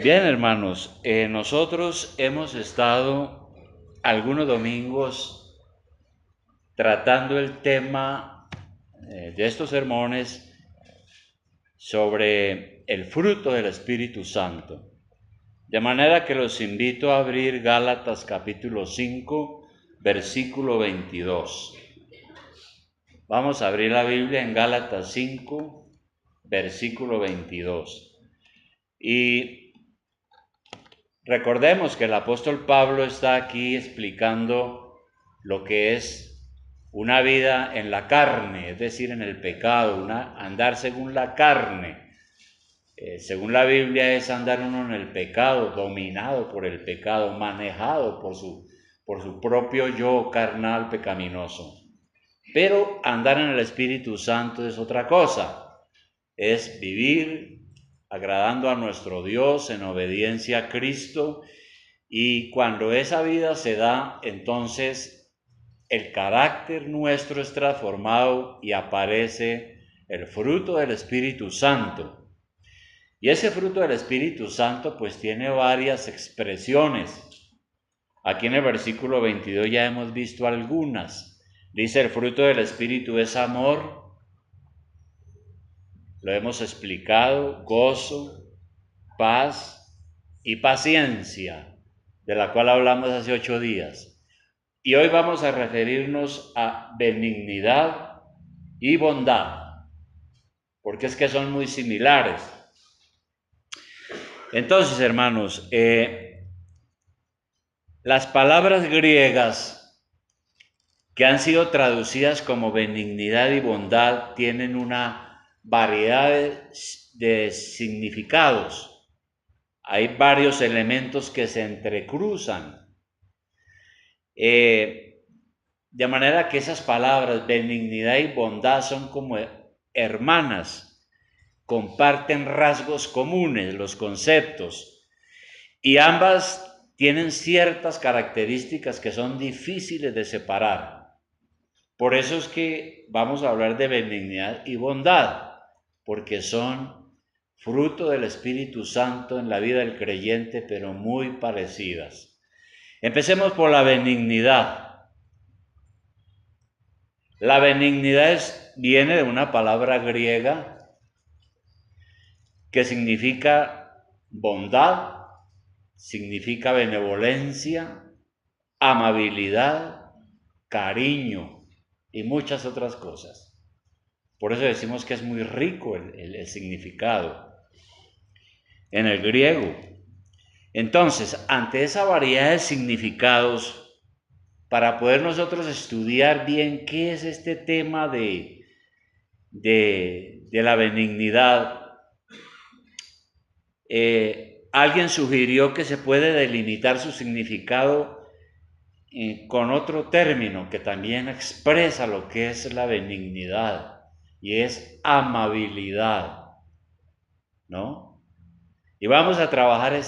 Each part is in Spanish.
Bien, hermanos, nosotros hemos estado algunos domingos tratando el tema de estos sermones sobre el fruto del Espíritu Santo. De manera que los invito a abrir Gálatas capítulo 5, versículo 22. Vamos a abrir la Biblia en Gálatas 5, versículo 22. Y recordemos que el apóstol Pablo está aquí explicando lo que es una vida en la carne, es decir, en el pecado, andar según la carne. Según la Biblia es andar uno en el pecado, dominado por el pecado, manejado por su propio yo carnal pecaminoso. Pero andar en el Espíritu Santo es otra cosa, es vivir agradando a nuestro Dios en obediencia a Cristo, y cuando esa vida se da, entonces el carácter nuestro es transformado y aparece el fruto del Espíritu Santo. Y ese fruto del Espíritu Santo pues tiene varias expresiones. Aquí en el versículo 22 ya hemos visto algunas. Dice: el fruto del Espíritu es amor, lo hemos explicado, gozo, paz y paciencia, de la cual hablamos hace 8 días. Y hoy vamos a referirnos a benignidad y bondad, porque es que son muy similares. Entonces, hermanos, las palabras griegas que han sido traducidas como benignidad y bondad tienen una variedad de significados. Hay varios elementos que se entrecruzan. De manera que esas palabras, benignidad y bondad, son como hermanas, comparten rasgos comunes, los conceptos, y ambas tienen ciertas características que son difíciles de separar. Por eso es que vamos a hablar de benignidad y bondad, porque son fruto del Espíritu Santo en la vida del creyente, pero muy parecidas. Empecemos por la benignidad. La benignidad viene de una palabra griega que significa bondad, significa benevolencia, amabilidad, cariño y muchas otras cosas. Por eso decimos que es muy rico el significado en el griego. Entonces, ante esa variedad de significados, para poder nosotros estudiar bien qué es este tema de la benignidad, alguien sugirió que se puede delimitar su significado con otro término que también expresa lo que es la benignidad, y es amabilidad, ¿no? Y vamos a trabajar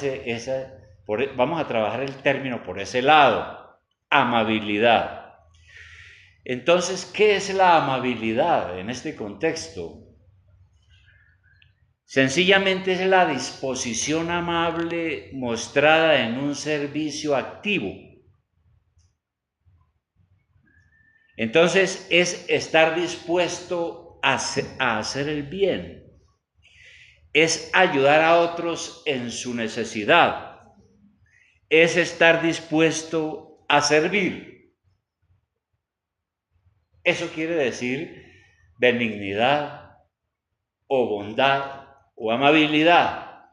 vamos a trabajar el término por ese lado, amabilidad. Entonces, ¿qué es la amabilidad en este contexto? Sencillamente es la disposición amable mostrada en un servicio activo. Entonces es estar dispuesto a hacer el bien, es ayudar a otros en su necesidad, es estar dispuesto a servir. Eso quiere decir benignidad o bondad o amabilidad.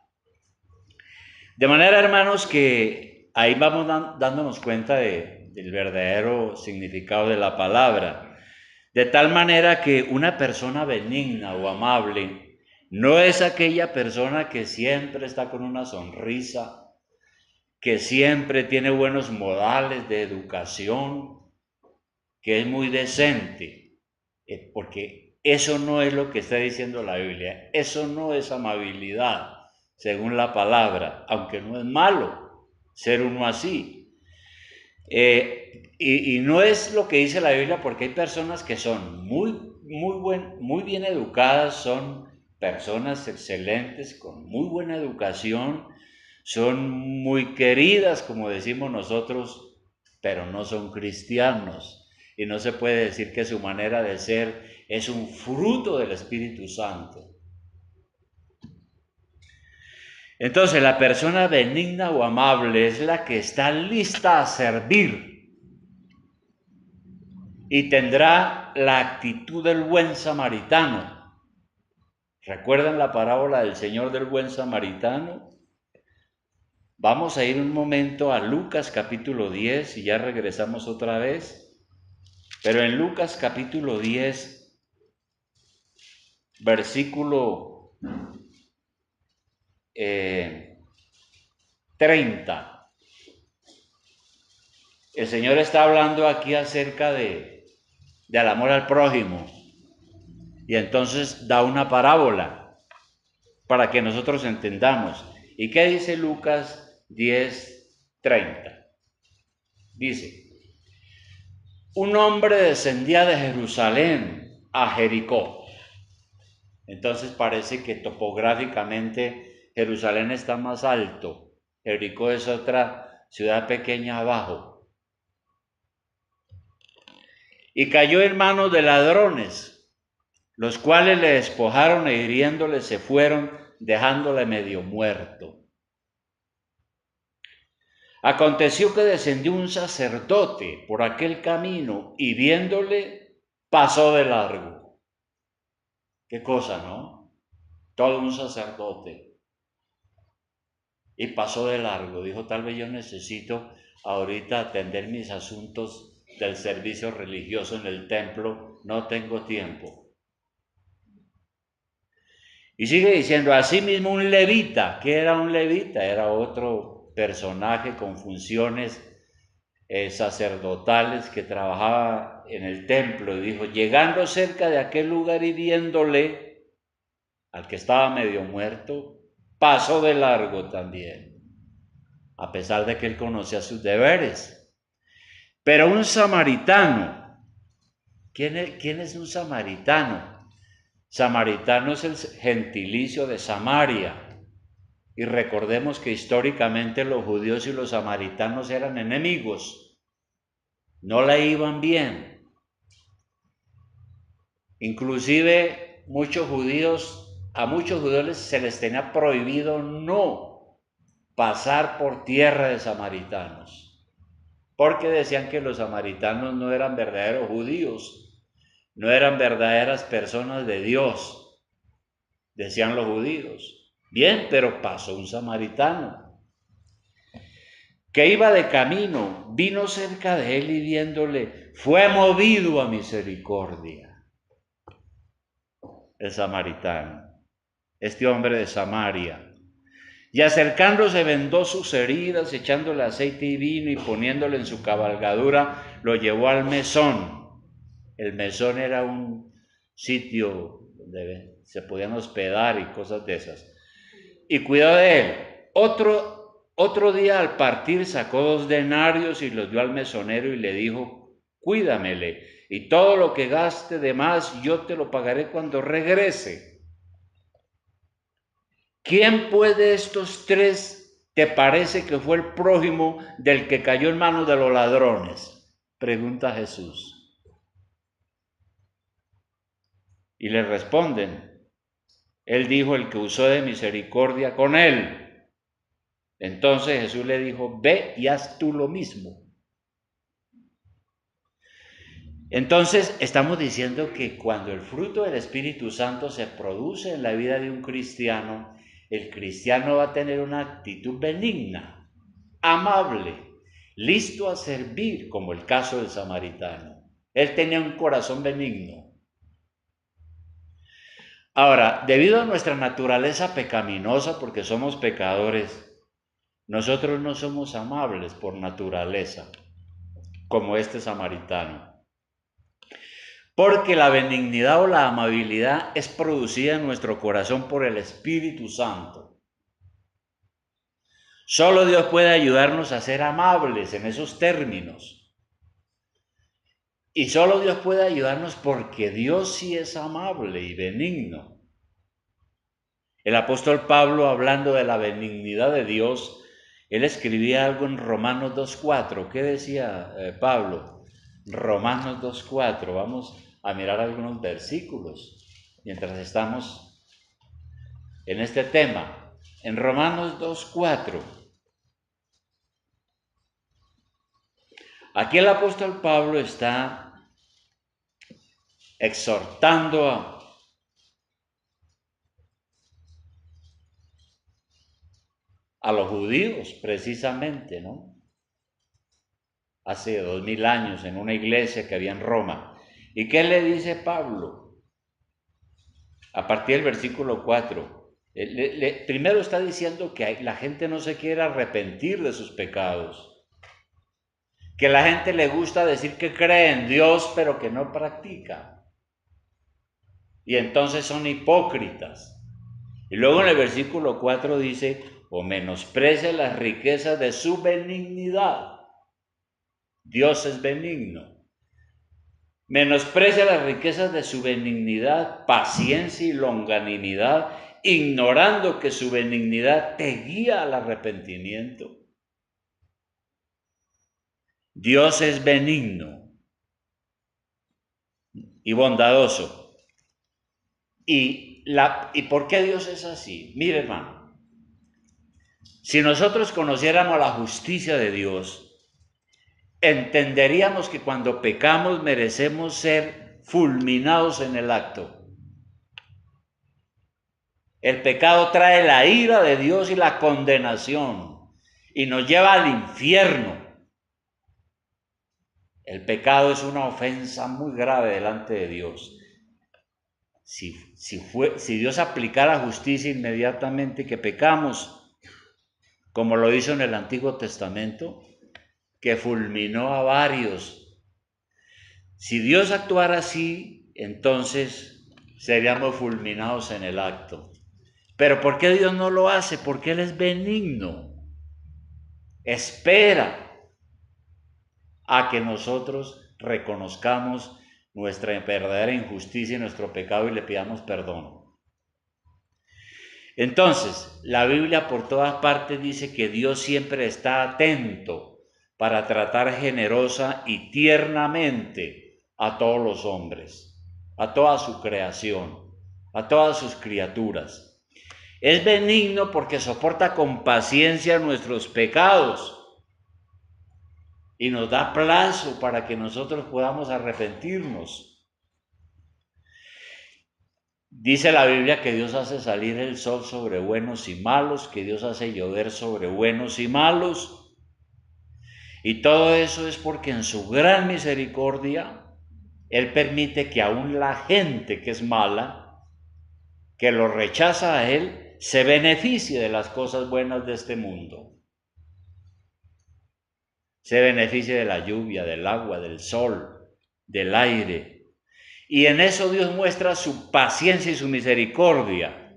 De manera, hermanos, que ahí vamos dándonos cuenta del verdadero significado de la palabra. De tal manera que una persona benigna o amable no es aquella persona que siempre está con una sonrisa, que siempre tiene buenos modales de educación, que es muy decente, porque eso no es lo que está diciendo la Biblia. Eso no es amabilidad, según la palabra, aunque no es malo ser uno así. Y no es lo que dice la Biblia, porque hay personas que son muy bien educadas, son personas excelentes, con muy buena educación, son muy queridas, como decimos nosotros, pero no son cristianos. Y no se puede decir que su manera de ser es un fruto del Espíritu Santo. Entonces, la persona benigna o amable es la que está lista a servir y tendrá la actitud del buen samaritano. ¿Recuerdan la parábola del Señor del buen samaritano? Vamos a ir un momento a Lucas capítulo 10 y ya regresamos otra vez. Pero en Lucas capítulo 10, versículo 30, el Señor está hablando aquí acerca del amor al prójimo. Y entonces da una parábola para que nosotros entendamos. ¿Y qué dice Lucas 10:30? Dice, un hombre descendía de Jerusalén a Jericó. Entonces parece que topográficamente Jerusalén está más alto. Jericó es otra ciudad pequeña abajo. Y cayó en manos de ladrones, los cuales le despojaron e hiriéndole se fueron, dejándole medio muerto. Aconteció que descendió un sacerdote por aquel camino y viéndole pasó de largo. Qué cosa, ¿no? Todo un sacerdote. Y pasó de largo. Dijo, tal vez yo necesito ahorita atender mis asuntos del servicio religioso en el templo. No tengo tiempo. Y sigue diciendo, asimismo un levita. ¿Qué era un levita? Era otro personaje con funciones sacerdotales que trabajaba en el templo. Y dijo, llegando cerca de aquel lugar y viéndole al que estaba medio muerto, pasó de largo también, a pesar de que él conocía sus deberes. Pero un samaritano, ¿quién es un samaritano? Samaritano es el gentilicio de Samaria. Y recordemos que históricamente los judíos y los samaritanos eran enemigos. No la iban bien. Inclusive a muchos judíos se les tenía prohibido no pasar por tierra de samaritanos. Porque decían que los samaritanos no eran verdaderos judíos, no eran verdaderas personas de Dios, decían los judíos. Bien, pero pasó un samaritano que iba de camino, vino cerca de él y viéndole, fue movido a misericordia. El samaritano, este hombre de Samaria, y acercándose vendó sus heridas, echándole aceite y vino y poniéndole en su cabalgadura, lo llevó al mesón. El mesón era un sitio donde se podían hospedar y cosas de esas. Y cuidó de él. Otro día al partir sacó 2 denarios y los dio al mesonero y le dijo, cuídamele, y todo lo que gaste de más yo te lo pagaré cuando regrese. ¿Quién pues de estos 3 te parece que fue el prójimo del que cayó en manos de los ladrones? Pregunta Jesús. Y le responden, él dijo, el que usó de misericordia con él. Entonces Jesús le dijo, ve y haz tú lo mismo. Entonces estamos diciendo que cuando el fruto del Espíritu Santo se produce en la vida de un cristiano, el cristiano va a tener una actitud benigna, amable, listo a servir, como el caso del samaritano. Él tenía un corazón benigno. Ahora, debido a nuestra naturaleza pecaminosa, porque somos pecadores, nosotros no somos amables por naturaleza, como este samaritano. Porque la benignidad o la amabilidad es producida en nuestro corazón por el Espíritu Santo. Solo Dios puede ayudarnos a ser amables en esos términos. Y solo Dios puede ayudarnos porque Dios sí es amable y benigno. El apóstol Pablo, hablando de la benignidad de Dios, él escribía algo en Romanos 2.4. ¿Qué decía Pablo? Romanos 2.4. Vamos a mirar algunos versículos mientras estamos en este tema. En Romanos 2.4. Aquí el apóstol Pablo está exhortando a los judíos, precisamente, ¿no? Hace 2000 años en una iglesia que había en Roma. ¿Y qué le dice Pablo? A partir del versículo 4. Primero está diciendo que la gente no se quiere arrepentir de sus pecados. Que la gente le gusta decir que cree en Dios, pero que no practica. Y entonces son hipócritas. Y luego en el versículo 4 dice, o menosprecia las riquezas de su benignidad. Dios es benigno. Menosprecia las riquezas de su benignidad, paciencia y longanimidad, ignorando que su benignidad te guía al arrepentimiento. Dios es benigno y bondadoso. ¿Y por qué Dios es así? Mire, hermano, si nosotros conociéramos la justicia de Dios, entenderíamos que cuando pecamos merecemos ser fulminados en el acto. El pecado trae la ira de Dios y la condenación y nos lleva al infierno. El pecado es una ofensa muy grave delante de Dios. Si Dios aplicara justicia inmediatamente que pecamos, como lo hizo en el Antiguo Testamento, que fulminó a varios. Si Dios actuara así, entonces seríamos fulminados en el acto. Pero ¿por qué Dios no lo hace? Porque Él es benigno. Espera a que nosotros reconozcamos nuestra verdadera injusticia y nuestro pecado y le pidamos perdón. Entonces, la Biblia por todas partes dice que Dios siempre está atento para tratar generosa y tiernamente a todos los hombres, a toda su creación, a todas sus criaturas. Es benigno porque soporta con paciencia nuestros pecados y nos da plazo para que nosotros podamos arrepentirnos. Dice la Biblia que Dios hace salir el sol sobre buenos y malos, que Dios hace llover sobre buenos y malos. Y todo eso es porque en su gran misericordia, Él permite que aún la gente que es mala, que lo rechaza a Él, se beneficie de las cosas buenas de este mundo. Se beneficie de la lluvia, del agua, del sol, del aire. Y en eso Dios muestra su paciencia y su misericordia.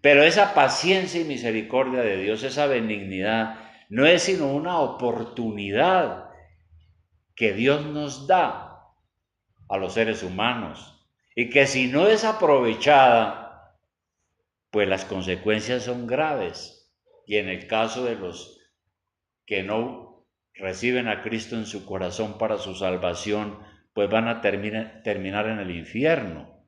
Pero esa paciencia y misericordia de Dios, esa benignidad, no es sino una oportunidad que Dios nos da a los seres humanos. Y que si no es aprovechada, pues las consecuencias son graves. Y en el caso de los que no reciben a Cristo en su corazón para su salvación, pues van a terminar en el infierno.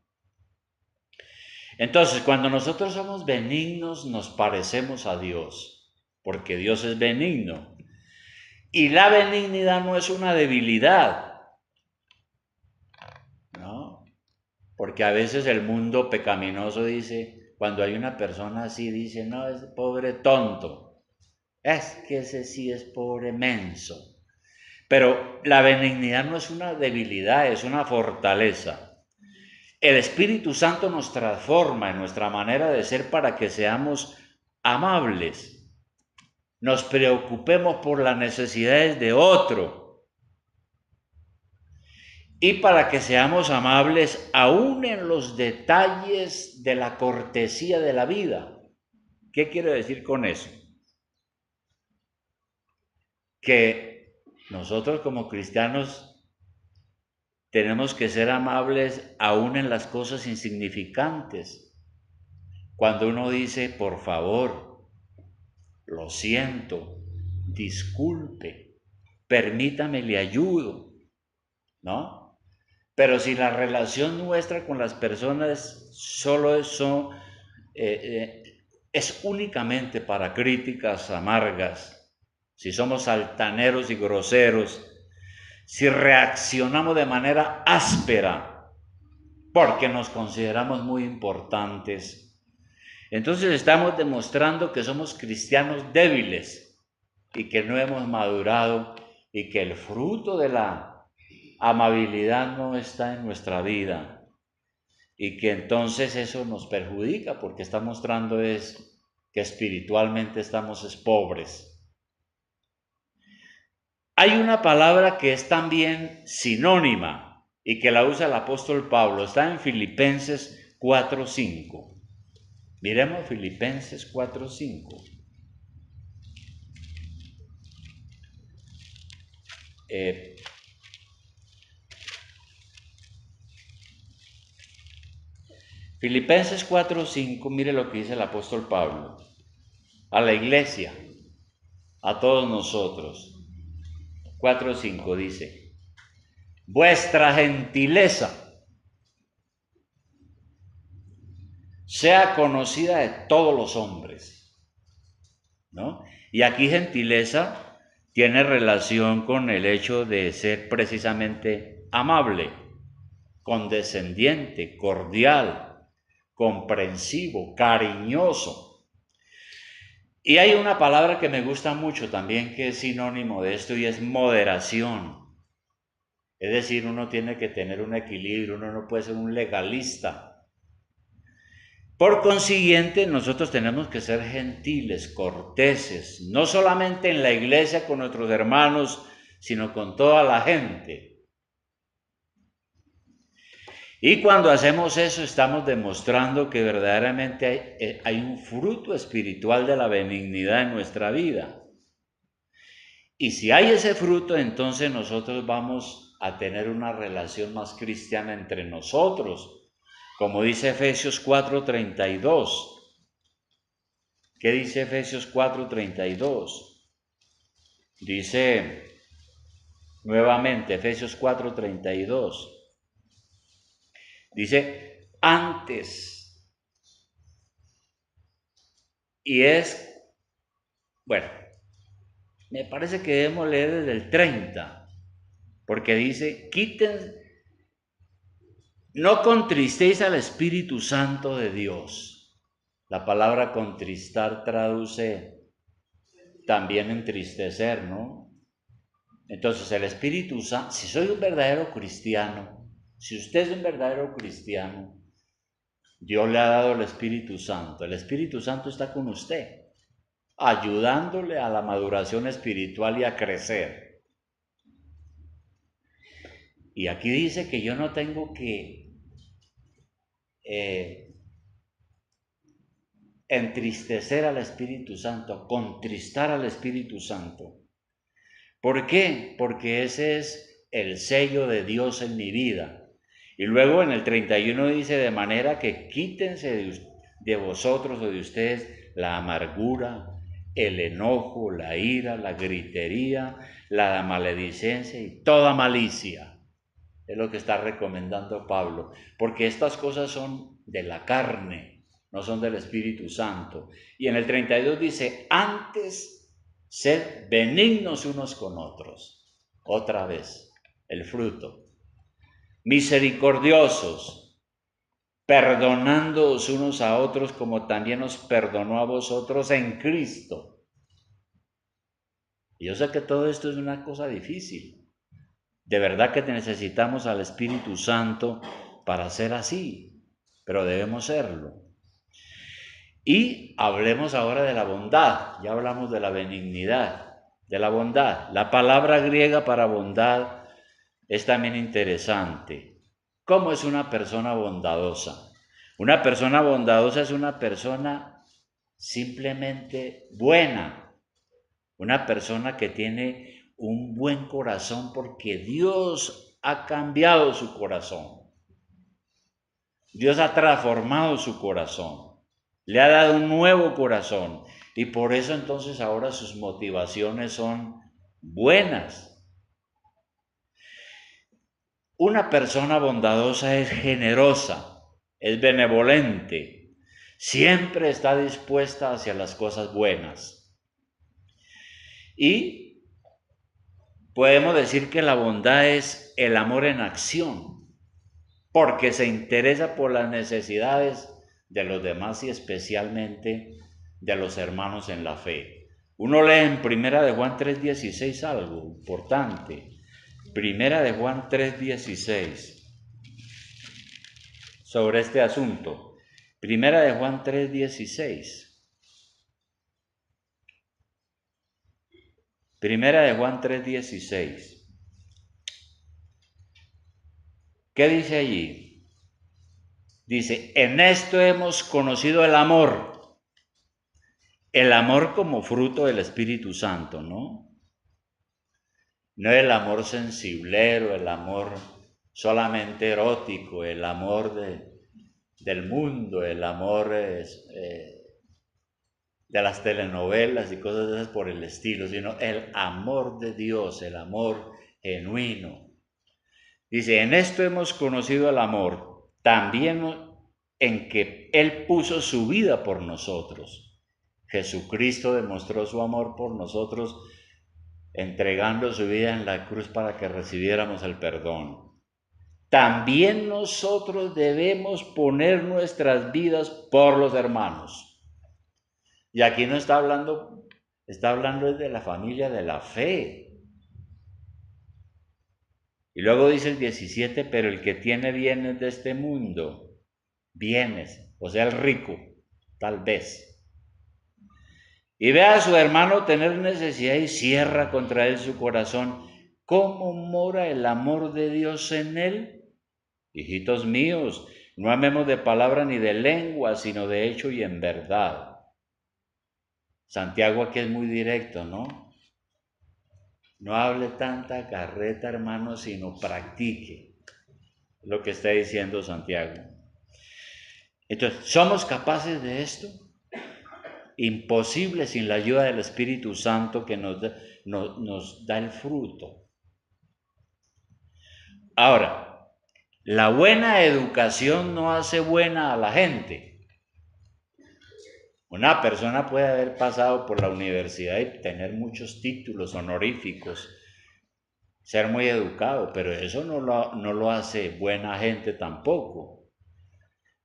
Entonces, cuando nosotros somos benignos, nos parecemos a Dios, porque Dios es benigno. Y la benignidad no es una debilidad, ¿no? Porque a veces el mundo pecaminoso dice, cuando hay una persona así, dice, no, es pobre tonto. Es que ese sí es pobre menso. Pero la benignidad no es una debilidad, es una fortaleza. El Espíritu Santo nos transforma en nuestra manera de ser para que seamos amables, nos preocupemos por las necesidades de otro y para que seamos amables aún en los detalles de la cortesía de la vida. ¿Qué quiero decir con eso? Que nosotros como cristianos tenemos que ser amables aún en las cosas insignificantes. Cuando uno dice, por favor, lo siento, disculpe, permítame, le ayudo, ¿no? Pero si la relación nuestra con las personas solo es únicamente para críticas amargas, si somos altaneros y groseros, si reaccionamos de manera áspera porque nos consideramos muy importantes, entonces estamos demostrando que somos cristianos débiles y que no hemos madurado y que el fruto de la amabilidad no está en nuestra vida y que entonces eso nos perjudica porque está mostrando es que espiritualmente estamos pobres. Hay una palabra que es también sinónima y que la usa el apóstol Pablo, está en Filipenses 4:5. Miremos Filipenses 4:5. Filipenses 4:5, mire lo que dice el apóstol Pablo a la iglesia, a todos nosotros. 4:5 dice, vuestra gentileza sea conocida de todos los hombres, ¿no? Y aquí gentileza tiene relación con el hecho de ser precisamente amable, condescendiente, cordial, comprensivo, cariñoso. Y hay una palabra que me gusta mucho también que es sinónimo de esto y es moderación. Es decir, uno tiene que tener un equilibrio, uno no puede ser un legalista. Por consiguiente, nosotros tenemos que ser gentiles, corteses, no solamente en la iglesia con nuestros hermanos, sino con toda la gente. Y cuando hacemos eso, estamos demostrando que verdaderamente hay un fruto espiritual de la benignidad en nuestra vida. Y si hay ese fruto, entonces nosotros vamos a tener una relación más cristiana entre nosotros, como dice Efesios 4:32. ¿Qué dice Efesios 4:32? Dice nuevamente Efesios 4:32. Dice, antes. Y es, bueno, me parece que debemos leer desde el 30, porque dice, no contristéis al Espíritu Santo de Dios. La palabra contristar traduce también entristecer, ¿no? Entonces el Espíritu Santo, si soy un verdadero cristiano, si usted es un verdadero cristiano, Dios le ha dado el Espíritu Santo. El Espíritu Santo está con usted, ayudándole a la maduración espiritual y a crecer. Y aquí dice que yo no tengo que entristecer al Espíritu Santo, contristar al Espíritu Santo. ¿Por qué? Porque ese es el sello de Dios en mi vida. Y luego en el 31 dice, de manera que quítense de vosotros o de ustedes la amargura, el enojo, la ira, la gritería, la maledicencia y toda malicia. Es lo que está recomendando Pablo, porque estas cosas son de la carne, no son del Espíritu Santo. Y en el 32 dice, antes sed benignos unos con otros. Otra vez, el fruto. Misericordiosos, perdonándoos unos a otros como también os perdonó a vosotros en Cristo. Y yo sé que todo esto es una cosa difícil. De verdad que necesitamos al Espíritu Santo para ser así, pero debemos serlo. Y hablemos ahora de la bondad. Ya hablamos de la benignidad, de la bondad. La palabra griega para bondad es también interesante. ¿Cómo es una persona bondadosa? Una persona bondadosa es una persona simplemente buena, una persona que tiene un buen corazón porque Dios ha cambiado su corazón. Dios ha transformado su corazón. le ha dado un nuevo corazón y por eso entonces ahora sus motivaciones son buenas. Una persona bondadosa es generosa, es benevolente, siempre está dispuesta hacia las cosas buenas. Y podemos decir que la bondad es el amor en acción, porque se interesa por las necesidades de los demás y especialmente de los hermanos en la fe. Uno lee en Primera de Juan 3:16 algo importante. Primera de Juan 3:16 sobre este asunto. Primera de Juan 3:16. Primera de Juan 3:16. ¿Qué dice allí? Dice, en esto hemos conocido el amor como fruto del Espíritu Santo, ¿no? No el amor sensiblero, el amor solamente erótico, el amor del mundo, el amor de las telenovelas y cosas de esas por el estilo, sino el amor de Dios, el amor genuino. Dice, en esto hemos conocido el amor, también en que Él puso su vida por nosotros. Jesucristo demostró su amor por nosotros entregando su vida en la cruz para que recibiéramos el perdón. También nosotros debemos poner nuestras vidas por los hermanos. Y aquí no está hablando de la familia de la fe. Y luego dice el 17, pero el que tiene bienes de este mundo, bienes, o sea, el rico, tal vez, y ve a su hermano tener necesidad y cierra contra él su corazón, ¿cómo mora el amor de Dios en él? Hijitos míos, no amemos de palabra ni de lengua, sino de hecho y en verdad. Santiago aquí es muy directo, ¿no? No hable tanta carreta, hermano, sino practique lo que está diciendo Santiago. Entonces, ¿somos capaces de esto? Imposible sin la ayuda del Espíritu Santo que nos da el fruto. Ahora, la buena educación no hace buena a la gente. Una persona puede haber pasado por la universidad y tener muchos títulos honoríficos, ser muy educado, pero eso no lo hace buena gente tampoco.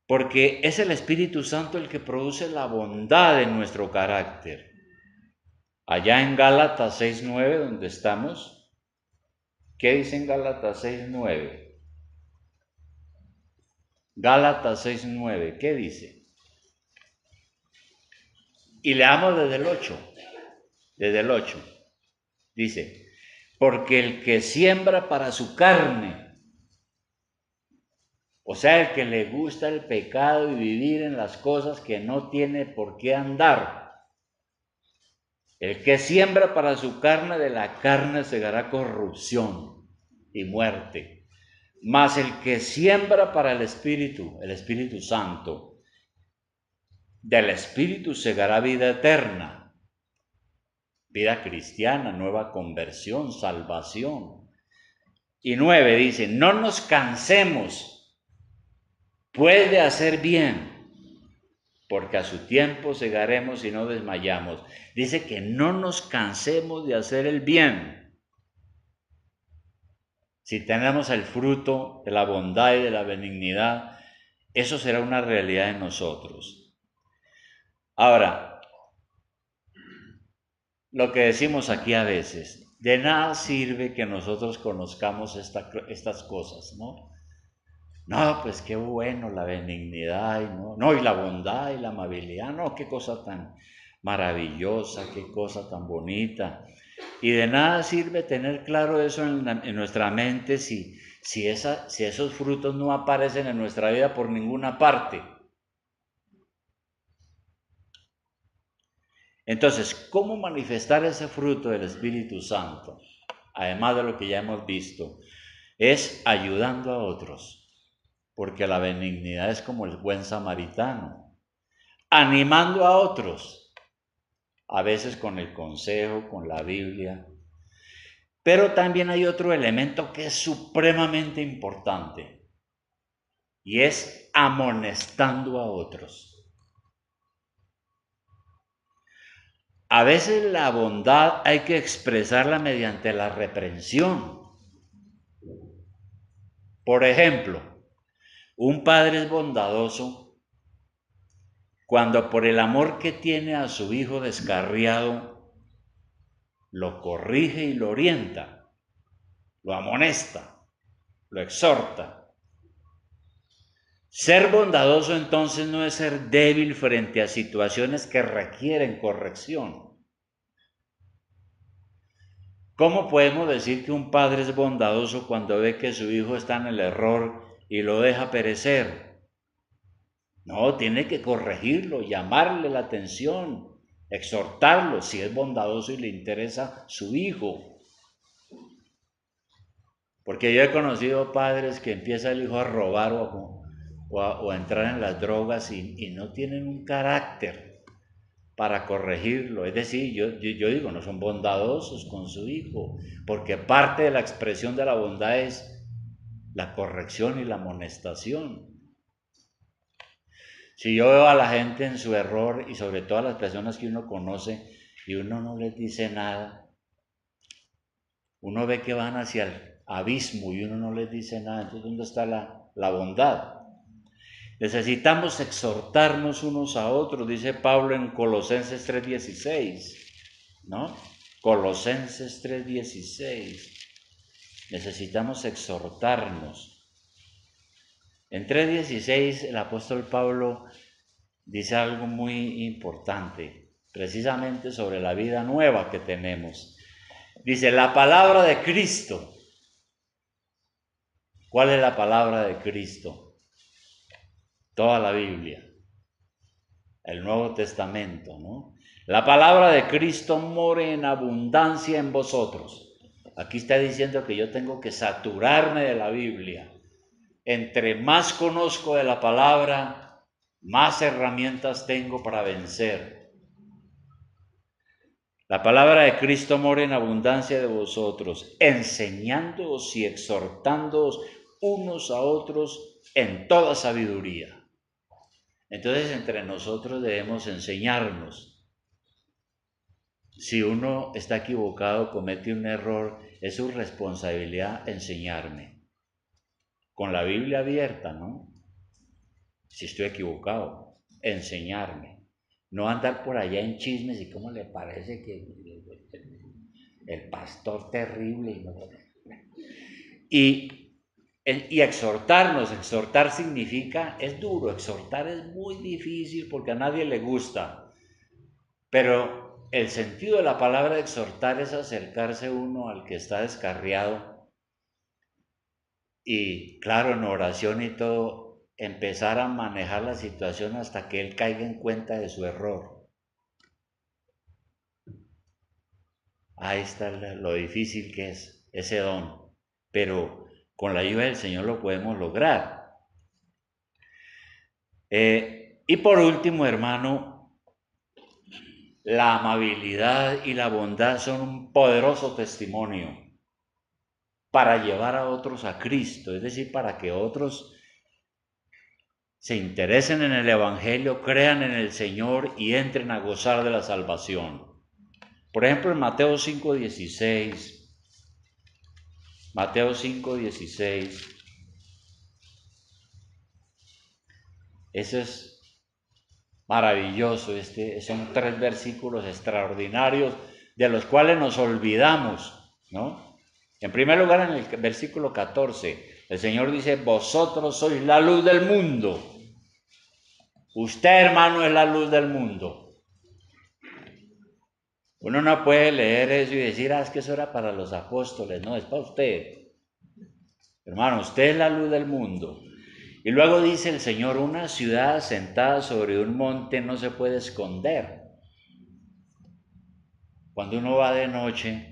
Porque es el Espíritu Santo el que produce la bondad en nuestro carácter. Allá en Gálatas 6:9, donde estamos, ¿qué dice en Gálatas 6:9? Gálatas 6:9, ¿qué dice? Y leamos desde el 8. Desde el 8. Dice, porque el que siembra para su carne, o sea, el que le gusta el pecado y vivir en las cosas que no tiene por qué andar, el que siembra para su carne, de la carne segará corrupción y muerte. Mas el que siembra para el Espíritu Santo, del Espíritu segará vida eterna, vida cristiana, nueva conversión, salvación. Y 9 dice, no nos cansemos pues de hacer bien, porque a su tiempo segaremos y no desmayamos. Dice que no nos cansemos de hacer el bien. Si tenemos el fruto de la bondad y de la benignidad, eso será una realidad en nosotros. Ahora, lo que decimos aquí a veces, de nada sirve que nosotros conozcamos estas cosas, ¿no? No, pues qué bueno la benignidad, y la bondad y la amabilidad, no, qué cosa tan maravillosa, qué cosa tan bonita. Y de nada sirve tener claro eso en nuestra mente si esos frutos no aparecen en nuestra vida por ninguna parte. Entonces, ¿cómo manifestar ese fruto del Espíritu Santo? Además de lo que ya hemos visto, es ayudando a otros, porque la benignidad es como el buen samaritano. animando a otros, a veces con el consejo, con la Biblia. Pero también hay otro elemento que es supremamente importante y es amonestando a otros. A veces la bondad hay que expresarla mediante la reprensión. Por ejemplo, un padre es bondadoso cuando por el amor que tiene a su hijo descarriado, lo corrige y lo orienta, lo amonesta, lo exhorta. Ser bondadoso entonces no es ser débil frente a situaciones que requieren corrección. ¿Cómo podemos decir que un padre es bondadoso cuando ve que su hijo está en el error y lo deja perecer? No, tiene que corregirlo, llamarle la atención, exhortarlo si es bondadoso y le interesa su hijo. Porque yo he conocido padres que empieza el hijo a robar o a entrar en las drogas y no tienen un carácter para corregirlo. Es decir, yo digo, no son bondadosos con su hijo, porque parte de la expresión de la bondad es la corrección y la amonestación. Si yo veo a la gente en su error y sobre todo a las personas que uno conoce y uno no les dice nada, uno ve que van hacia el abismo y uno no les dice nada. Entonces, ¿dónde está la bondad? Necesitamos exhortarnos unos a otros, dice Pablo en Colosenses 3:16, ¿no? Colosenses 3:16. Necesitamos exhortarnos. En 3:16 el apóstol Pablo dice algo muy importante, precisamente sobre la vida nueva que tenemos. Dice, la palabra de Cristo. ¿Cuál es la palabra de Cristo? Toda la Biblia, el Nuevo Testamento, ¿no? La palabra de Cristo more en abundancia en vosotros. Aquí está diciendo que yo tengo que saturarme de la Biblia. Entre más conozco de la palabra, más herramientas tengo para vencer. La palabra de Cristo mora en abundancia de vosotros, enseñándoos y exhortándoos unos a otros en toda sabiduría. Entonces, entre nosotros debemos enseñarnos. Si uno está equivocado, comete un error, es su responsabilidad enseñarme. Con la Biblia abierta, ¿no? Si estoy equivocado, enseñarme. No andar por allá en chismes y cómo le parece que el pastor terrible. Y exhortarnos, exhortar significa, es duro, exhortar es muy difícil porque a nadie le gusta, pero el sentido de la palabra exhortar es acercarse uno al que está descarriado y claro, en oración y todo, empezar a manejar la situación hasta que él caiga en cuenta de su error. Ahí está lo difícil que es ese don, pero con la ayuda del Señor lo podemos lograr. Y por último, hermano, la amabilidad y la bondad son un poderoso testimonio para llevar a otros a Cristo, es decir, para que otros se interesen en el Evangelio, crean en el Señor y entren a gozar de la salvación. Por ejemplo, en Mateo 5:16, Mateo 5:16, eso es maravilloso, son 3 versículos extraordinarios de los cuales nos olvidamos, ¿no? En primer lugar, en el versículo 14, el Señor dice, vosotros sois la luz del mundo. Usted, hermano, es la luz del mundo. Uno no puede leer eso y decir, es que eso era para los apóstoles. No, es para usted. Hermano, usted es la luz del mundo. Y luego dice el Señor, una ciudad asentada sobre un monte no se puede esconder. Cuando uno va de noche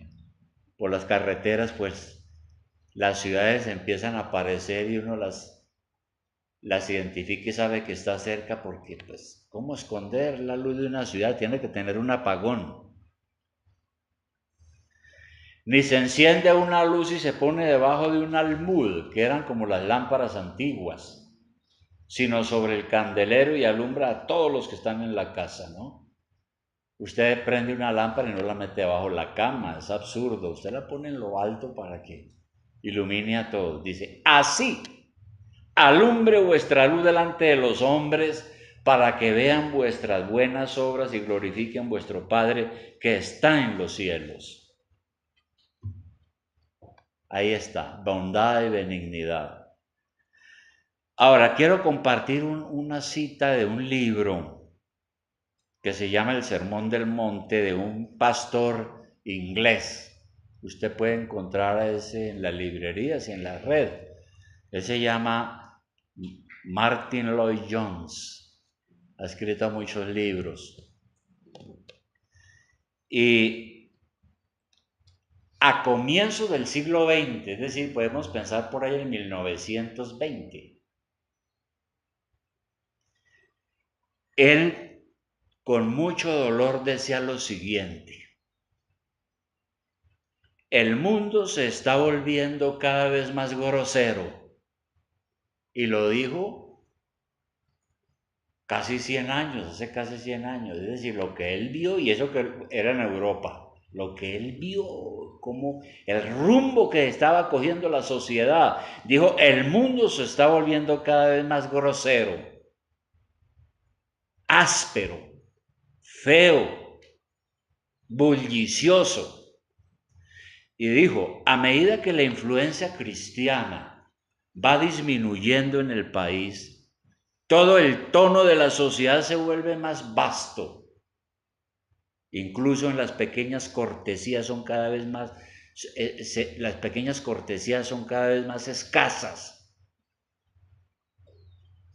por las carreteras, pues las ciudades empiezan a aparecer y uno las las identifica y sabe que está cerca, porque pues, ¿cómo esconder la luz de una ciudad? Tiene que tener un apagón. Ni se enciende una luz y se pone debajo de un almud, que eran como las lámparas antiguas, sino sobre el candelero y alumbra a todos los que están en la casa, ¿no? Usted prende una lámpara y no la mete debajo de la cama, es absurdo. Usted la pone en lo alto para que ilumine a todos. Dice, así alumbre vuestra luz delante de los hombres, para que vean vuestras buenas obras y glorifiquen vuestro Padre que está en los cielos. Ahí está, bondad y benignidad. Ahora, quiero compartir una cita de un libro que se llama El Sermón del Monte, de un pastor inglés. Usted puede encontrar ese en las librerías y en la red. Él se llama Martyn Lloyd-Jones. Ha escrito muchos libros. Y a comienzos del siglo XX, es decir, podemos pensar por ahí en 1920, él con mucho dolor decía lo siguiente: el mundo se está volviendo cada vez más grosero. Y lo dijo casi 100 años, hace casi 100 años. Es decir, lo que él vio, y eso que era en Europa, lo que él vio, como el rumbo que estaba cogiendo la sociedad. Dijo, el mundo se está volviendo cada vez más grosero, áspero, feo, bullicioso. Y dijo, a medida que la influencia cristiana va disminuyendo en el país, todo el tono de la sociedad se vuelve más vasto. Incluso en las pequeñas cortesías son cada vez más, las pequeñas cortesías son cada vez más escasas.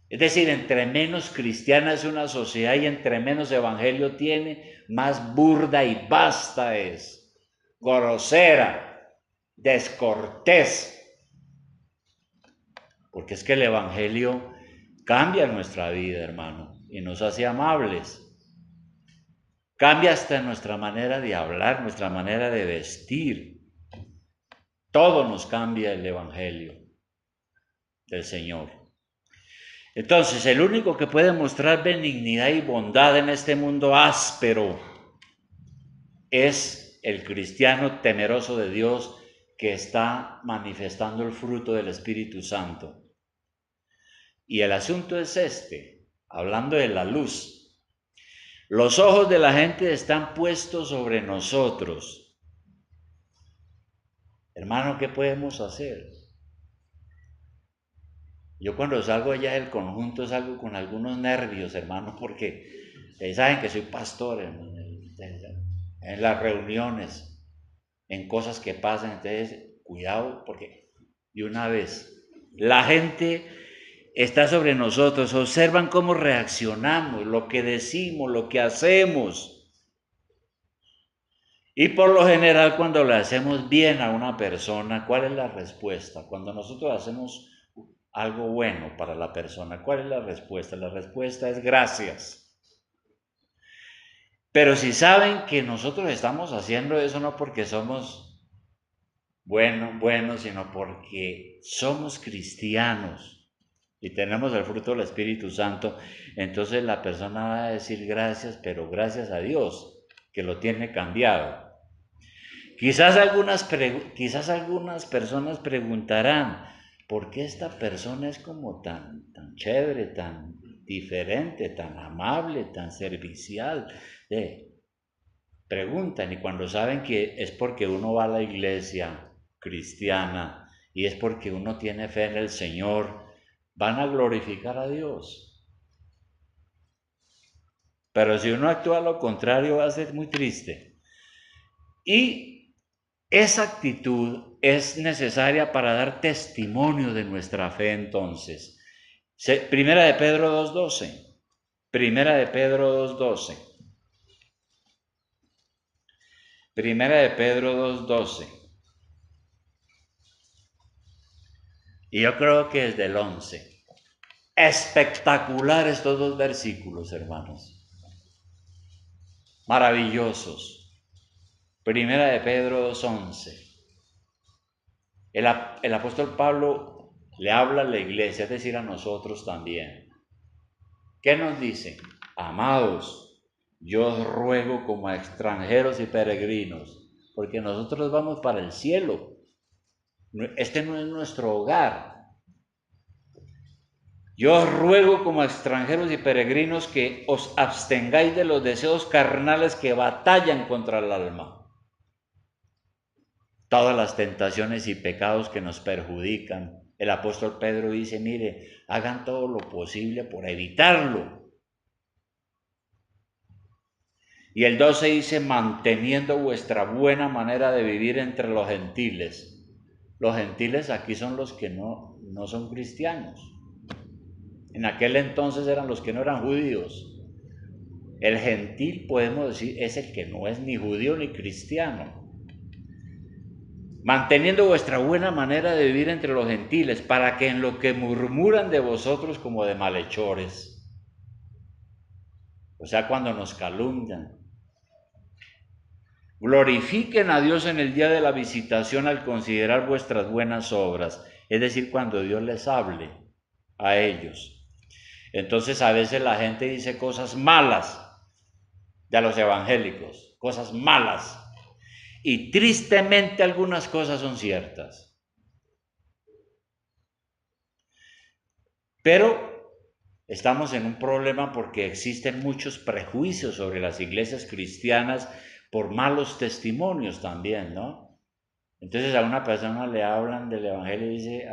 Es decir, entre menos cristiana es una sociedad y entre menos evangelio tiene, más burda y vasta es, grosera, descortés. Porque es que el evangelio cambia nuestra vida, hermano, y nos hace amables. Cambia hasta nuestra manera de hablar, nuestra manera de vestir. Todo nos cambia el evangelio del Señor. Entonces, el único que puede mostrar benignidad y bondad en este mundo áspero es el cristiano temeroso de Dios, que está manifestando el fruto del Espíritu Santo. Y el asunto es este, hablando de la luz. Los ojos de la gente están puestos sobre nosotros. Hermano, ¿qué podemos hacer? Yo cuando salgo allá del conjunto salgo con algunos nervios, hermano, porque ustedes saben que soy pastor, hermano, en las reuniones, en cosas que pasan. Entonces, cuidado, porque de una vez la gente está sobre nosotros, observan cómo reaccionamos, lo que decimos, lo que hacemos. Y por lo general, cuando le hacemos bien a una persona, ¿cuál es la respuesta? Cuando nosotros hacemos algo bueno para la persona, ¿cuál es la respuesta? La respuesta es gracias. Pero si saben que nosotros estamos haciendo eso no porque somos buenos, sino porque somos cristianos y tenemos el fruto del Espíritu Santo, entonces la persona va a decir gracias, pero gracias a Dios, que lo tiene cambiado. Quizás algunas personas preguntarán, ¿por qué esta persona es como tan chévere, tan diferente, tan amable, tan servicial? Preguntan, y cuando saben que es porque uno va a la iglesia cristiana y es porque uno tiene fe en el Señor, van a glorificar a Dios. Pero si uno actúa lo contrario, va a ser muy triste. Y esa actitud es necesaria para dar testimonio de nuestra fe entonces. Primera de Pedro 2:12. Primera de Pedro 2:12. Primera de Pedro 2:12. Y yo creo que es del 11. Espectacular estos dos versículos, hermanos. Maravillosos. Primera de Pedro 2:11. El apóstol Pablo le habla a la iglesia, es decir, a nosotros también. ¿Qué nos dice? Amados, yo os ruego como a extranjeros y peregrinos, porque nosotros vamos para el cielo. Este no es nuestro hogar. Yo os ruego como a extranjeros y peregrinos que os abstengáis de los deseos carnales que batallan contra el alma. Todas las tentaciones y pecados que nos perjudican. El apóstol Pedro dice, mire, hagan todo lo posible por evitarlo. Y el 12 dice, manteniendo vuestra buena manera de vivir entre los gentiles. Los gentiles aquí son los que no son cristianos. En aquel entonces eran los que no eran judíos. El gentil, podemos decir, es el que no es ni judío ni cristiano. Manteniendo vuestra buena manera de vivir entre los gentiles, para que en lo que murmuran de vosotros como de malhechores, o sea, cuando nos calumnian, glorifiquen a Dios en el día de la visitación al considerar vuestras buenas obras, es decir, cuando Dios les hable a ellos. Entonces a veces la gente dice cosas malas de los evangélicos, cosas malas, y tristemente algunas cosas son ciertas. Pero estamos en un problema porque existen muchos prejuicios sobre las iglesias cristianas por malos testimonios también, ¿no? Entonces a una persona le hablan del evangelio y dice,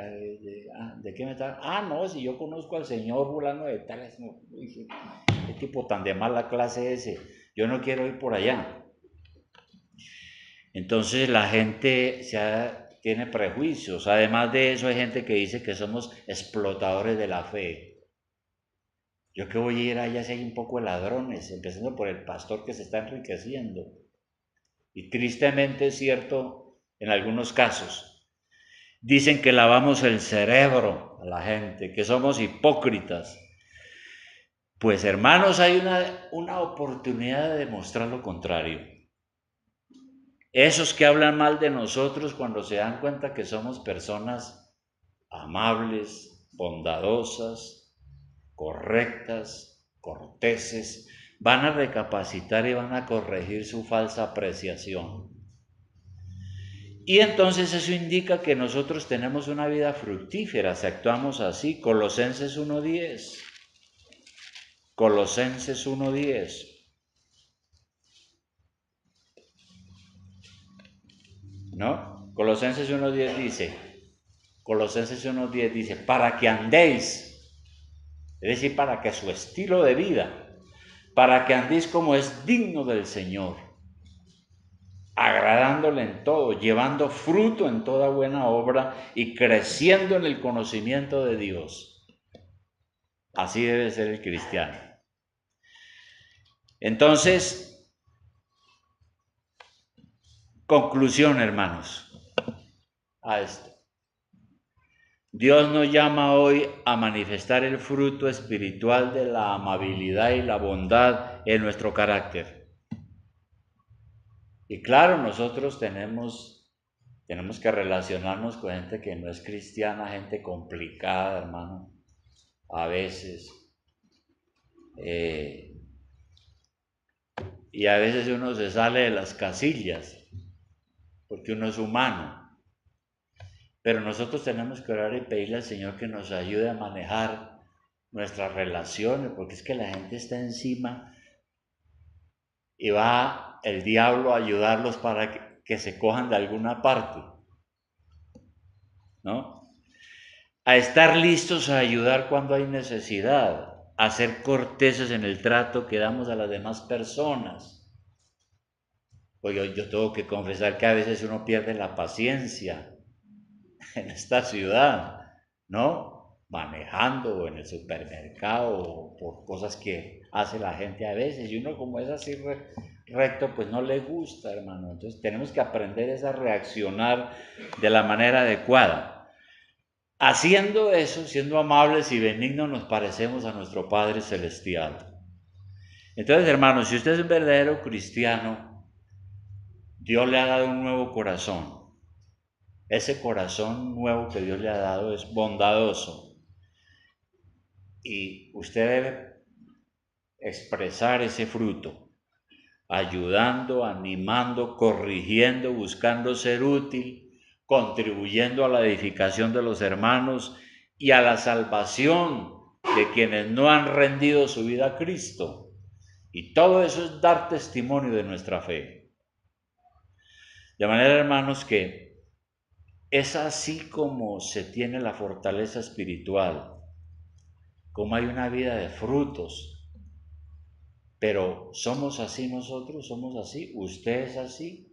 ¿de qué me está? No, si yo conozco al Señor fulano de tales, no, qué tipo tan de mala clase ese, yo no quiero ir por allá. Entonces la gente tiene prejuicios. Además de eso hay gente que dice que somos explotadores de la fe. Yo que voy a ir allá si hay un poco de ladrones, empezando por el pastor que se está enriqueciendo. Y tristemente es cierto en algunos casos. Dicen que lavamos el cerebro a la gente, que somos hipócritas. Pues hermanos, hay una oportunidad de demostrar lo contrario. Esos que hablan mal de nosotros cuando se dan cuenta que somos personas amables, bondadosas, correctas, corteses, van a recapacitar y van a corregir su falsa apreciación. Y entonces eso indica que nosotros tenemos una vida fructífera si actuamos así. Colosenses 1:10. Colosenses 1:10. ¿No? Colosenses 1:10 dice, para que andéis, es decir, para que su estilo de vida, para que andéis como es digno del Señor, agradándole en todo, llevando fruto en toda buena obra y creciendo en el conocimiento de Dios. Así debe ser el cristiano. Entonces, conclusión, hermanos, a esto. Dios nos llama hoy a manifestar el fruto espiritual de la amabilidad y la bondad en nuestro carácter. Y claro, nosotros tenemos que relacionarnos con gente que no es cristiana, gente complicada, hermano, a veces. Y a veces uno se sale de las casillas, porque uno es humano. Pero nosotros tenemos que orar y pedirle al Señor que nos ayude a manejar nuestras relaciones, porque es que la gente está encima y va el diablo a ayudarlos para que se cojan de alguna parte, ¿no? A estar listos a ayudar cuando hay necesidad, a ser corteses en el trato que damos a las demás personas. Pues yo tengo que confesar que a veces uno pierde la paciencia en esta ciudad, ¿no? Manejando o en el supermercado o por cosas que hace la gente a veces. Y uno como es así recto, pues no le gusta, hermano. Entonces tenemos que aprender a reaccionar de la manera adecuada. Haciendo eso, siendo amables y benignos, nos parecemos a nuestro Padre Celestial. Entonces, hermanos, si usted es un verdadero cristiano, Dios le ha dado un nuevo corazón. Ese corazón nuevo que Dios le ha dado es bondadoso. Y usted debe expresar ese fruto, ayudando, animando, corrigiendo, buscando ser útil, contribuyendo a la edificación de los hermanos y a la salvación de quienes no han rendido su vida a Cristo. Y todo eso es dar testimonio de nuestra fe. De manera, hermanos, que es así como se tiene la fortaleza espiritual, como hay una vida de frutos. Pero ¿somos así nosotros? ¿Somos así? ¿Usted es así?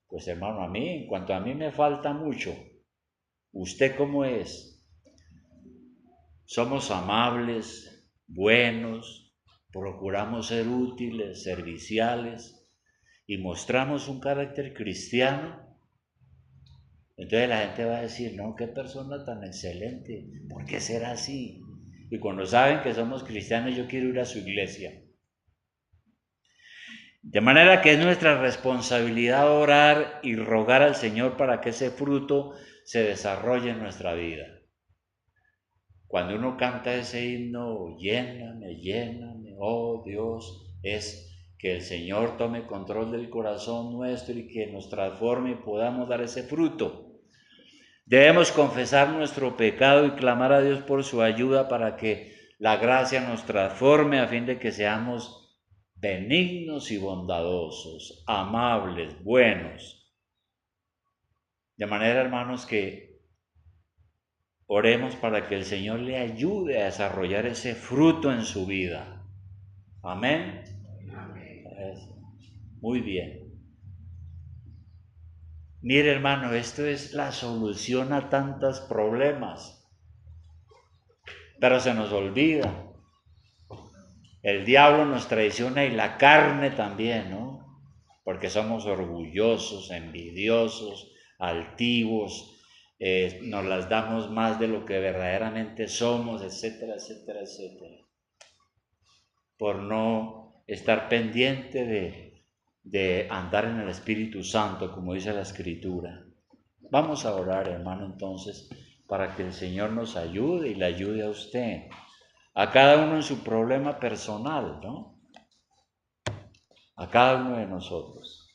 Pues hermano, a mí, en cuanto a mí me falta mucho. ¿Usted cómo es? ¿Somos amables, buenos, procuramos ser útiles, serviciales y mostramos un carácter cristiano? Entonces la gente va a decir, no, qué persona tan excelente, ¿por qué será así? Y cuando saben que somos cristianos, yo quiero ir a su iglesia. De manera que es nuestra responsabilidad orar y rogar al Señor para que ese fruto se desarrolle en nuestra vida. Cuando uno canta ese himno, lléname, lléname, oh Dios, es que el Señor tome control del corazón nuestro y que nos transforme y podamos dar ese fruto. Debemos confesar nuestro pecado y clamar a Dios por su ayuda para que la gracia nos transforme a fin de que seamos benignos y bondadosos, amables, buenos. De manera, hermanos, que oremos para que el Señor le ayude a desarrollar ese fruto en su vida. Amén. Muy bien. Mire, hermano, esto es la solución a tantos problemas, pero se nos olvida. El diablo nos traiciona y la carne también, ¿no? Porque somos orgullosos, envidiosos, altivos, nos las damos más de lo que verdaderamente somos, etcétera, etcétera, etcétera. Por no estar pendiente de andar en el Espíritu Santo, como dice la Escritura. Vamos a orar, hermano, entonces, para que el Señor nos ayude y le ayude a usted, a cada uno en su problema personal, ¿no? A cada uno de nosotros.